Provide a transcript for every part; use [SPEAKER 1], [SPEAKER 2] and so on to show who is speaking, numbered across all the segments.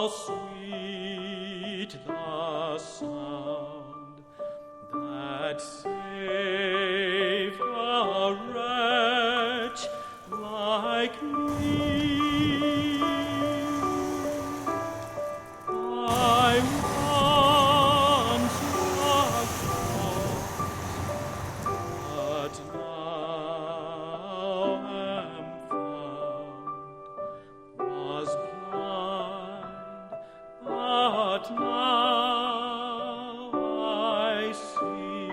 [SPEAKER 1] How sweet the sound that saved a wretch like me. I once was lost, but now am found. Was blind, but now I see.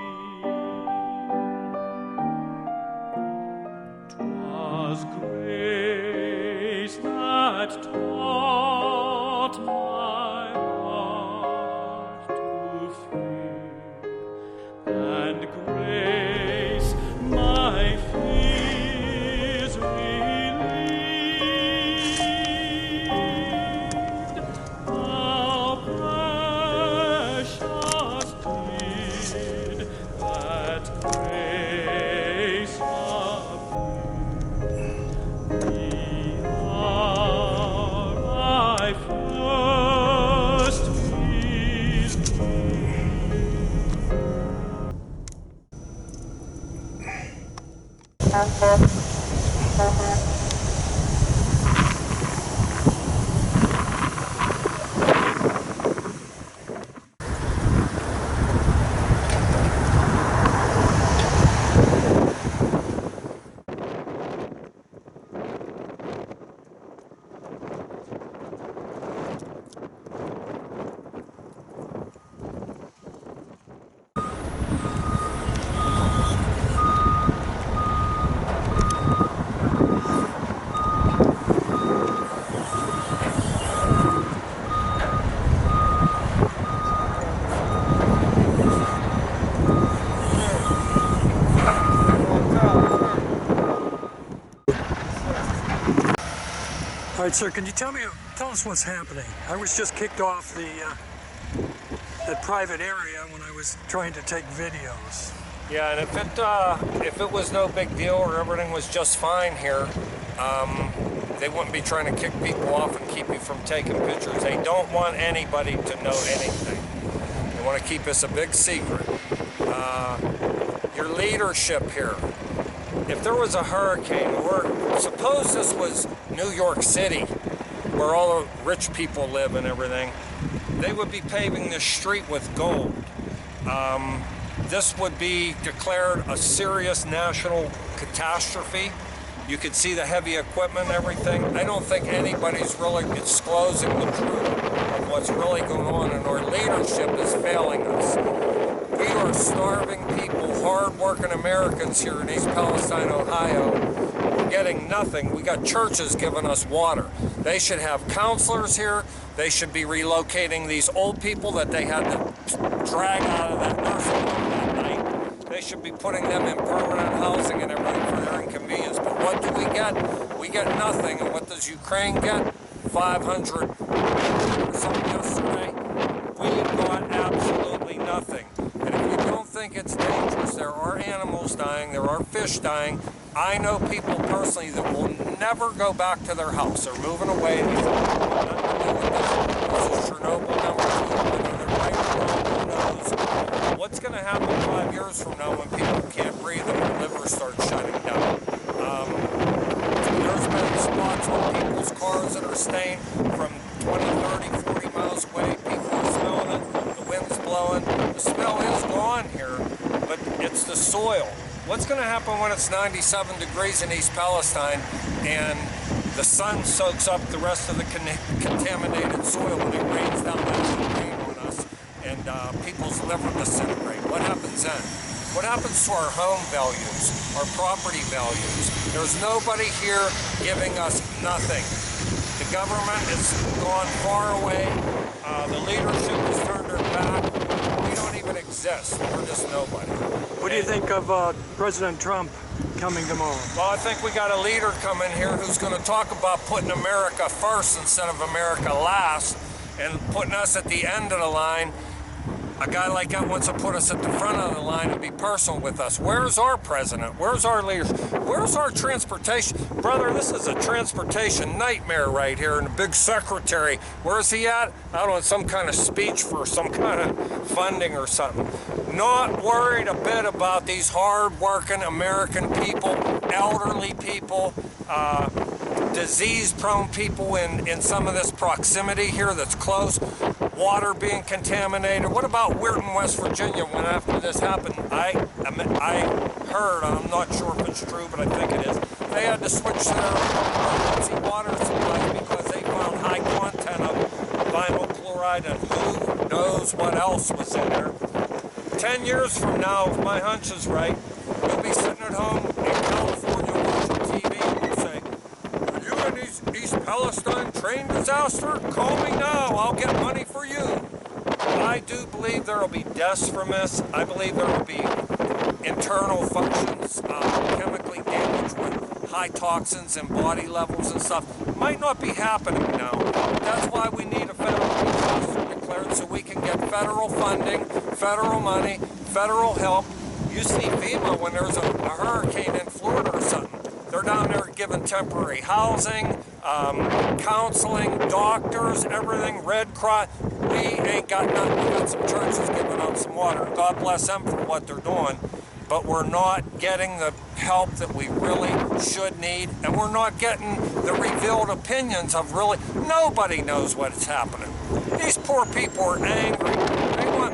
[SPEAKER 1] 'Twas grace that taught my heart to fear, and grace my fears relieved. How precious did that grace appear, the hour I first believed.
[SPEAKER 2] All right, sir, can you tell us what's happening? I was just kicked off that private area when I was trying to take videos.
[SPEAKER 3] Yeah, and if it was no big deal or everything was just fine here, they wouldn't be trying to kick people off and keep you from taking pictures. They don't want anybody to know anything. They want to keep this a big secret. Your leadership here, if there was a hurricane, or suppose this was New York City, where all the rich people live and everything, they would be paving this street with gold. This would be declared a serious national catastrophe. You could see the heavy equipment and everything. I don't think anybody's really disclosing the truth of what's really going on, and our leadership is failing us. We are starving people, hard-working Americans here in East Palestine, Ohio. We're getting nothing. We got churches giving us water. They should have counselors here. They should be relocating these old people that they had to drag out of that nursing home that night. They should be putting them in permanent housing and everything for their inconvenience. But what do we get? We get nothing. And what does Ukraine get? 500 or something yesterday. We got absolutely nothing. And if you don't think it's dangerous, there are animals dying, there are fish dying. I know people personally that will never go back to their house. They're moving away. These have nothing to do with this. This is Chernobyl number 2. Whether they're right or wrong, who knows? What's going to happen 5 years from now when people can't breathe and their liver starts shutting down? There's been spots on people's cars that are staying from 20, 30, 40 miles away. People are smelling it. The wind's blowing. The smell is gone here, but it's the soil. What's going to happen when it's 97 degrees in East Palestine and the sun soaks up the rest of the contaminated soil when it rains down acid rain on us and people's liver disintegrate? What happens then? What happens to our home values, our property values? There's nobody here giving us nothing. The government has gone far away. The leadership has turned their back. We don't even exist. We're just nobody.
[SPEAKER 2] What do you think of President Trump coming tomorrow?
[SPEAKER 3] Well, I think we got a leader coming here who's going to talk about putting America first instead of America last and putting us at the end of the line. A guy like that wants to put us at the front of the line and be personal with us. Where's our president? Where's our leaders? Where's our transportation? Brother, this is a transportation nightmare right here, and the big secretary, where's he at? I don't know, some kind of speech for some kind of funding or something. Not worried a bit about these hard-working American people, elderly people, disease-prone people in some of this proximity here that's close, water being contaminated. What about Weirton, West Virginia, when after this happened, I heard, I'm not sure if it's true, but I think it is, they had to switch their emergency water supplies because they found high content of vinyl chloride and who knows what else was in there. 10 years from now, if my hunch is right, we'll be sitting at home in California watching TV and we'll say, "Are you in East Palestine train disaster? Call me now, I'll get money for you." I do believe there will be deaths from this. I believe there will be internal functions chemically damaged with high toxins and body levels and stuff. Might not be happening now. That's why we need a federal disaster declared so we can get federal funding, federal money, federal help. You see FEMA when there's a hurricane in Florida or something. They're down there giving temporary housing, counseling, doctors, everything, Red Cross. We ain't got nothing. We got some churches giving out some water. God bless them for what they're doing. But we're not getting the help that we really should need, and we're not getting the revealed opinions of really, nobody knows what's happening. These poor people are angry. They want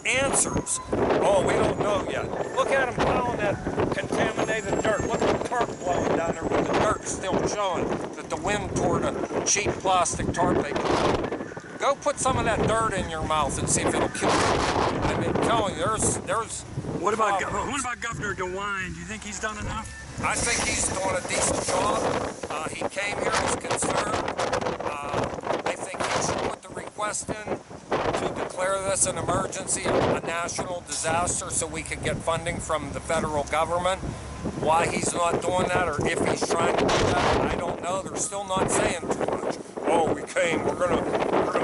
[SPEAKER 3] answers. Oh, we don't know yet. Look at them piling that contaminated dirt. Look at the tarp blowing down there with the dirt still showing that the wind tore the cheap plastic tarp they put. Go put some of that dirt in your mouth and see if it'll kill you. I've been telling you, there's
[SPEAKER 2] What about Governor DeWine? Do you think he's done enough?
[SPEAKER 3] I think he's doing a decent job. He came here, was concerned. I think he should put the request in to declare this an emergency, a national disaster, so we can get funding from the federal government. Why he's not doing that, or if he's trying to do that, I don't know. They're still not saying too much. Oh, we came, we're gonna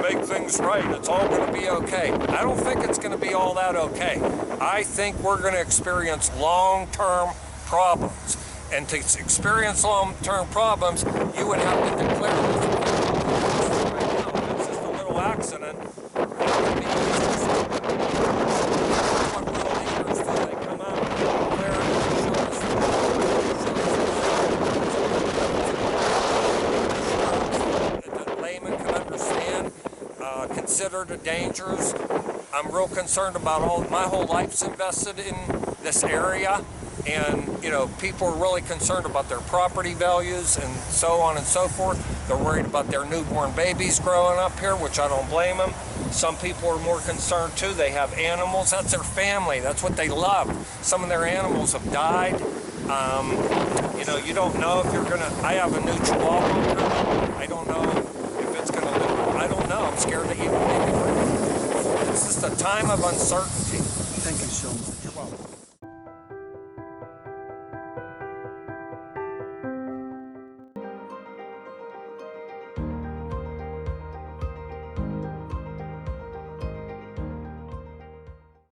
[SPEAKER 3] make things right, it's all gonna be okay. I don't think it's gonna be all that okay. I think we're gonna experience long-term problems. And to experience long-term problems, you would have to declare this. Right now, if it's just a little accident, it would be what real leaders do. They come out and declare it, that layman can understand, consider the dangers. I'm real concerned about my whole life's invested in this area. And, you know, people are really concerned about their property values and so on and so forth. They're worried about their newborn babies growing up here, which I don't blame them. Some people are more concerned too. They have animals. That's their family. That's what they love. Some of their animals have died. You know, you don't know if you're going to... I have a new Chihuahua. I don't know if it's going to live. I don't know. I'm scared to even make it. It's just a time of uncertainty.
[SPEAKER 2] Thank you so much.